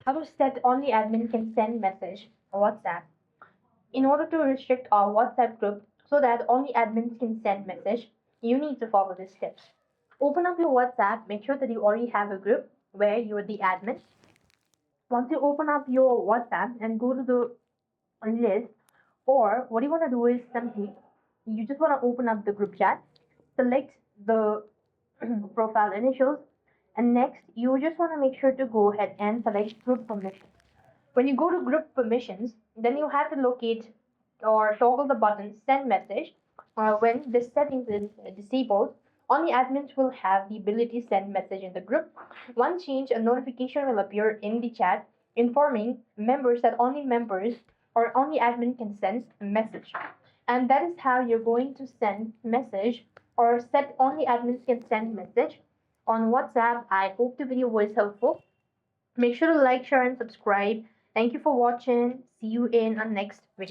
How to set only admin can send message on WhatsApp. In order to restrict our WhatsApp group so that only admins can send message, you need to follow these steps. Open up your WhatsApp, make sure that you already have a group where you're the admin. Once you open up your WhatsApp and go to the list, or what you want to do is simply you just want to open up the group chat, select the profile initials, and next you just want to make sure to go ahead and select group permissions. When you go to group permissions, then you have to locate or toggle the button send message. When this settings is disabled, only admins will have the ability to send message in the group. Once changed, a notification will appear in the chat informing members that only members or only admin can send a message. And that is how you're going to send message or set only admins can send message on WhatsApp. I hope the video was helpful. Make sure to like, share, and subscribe. Thank you for watching. See you in our next video.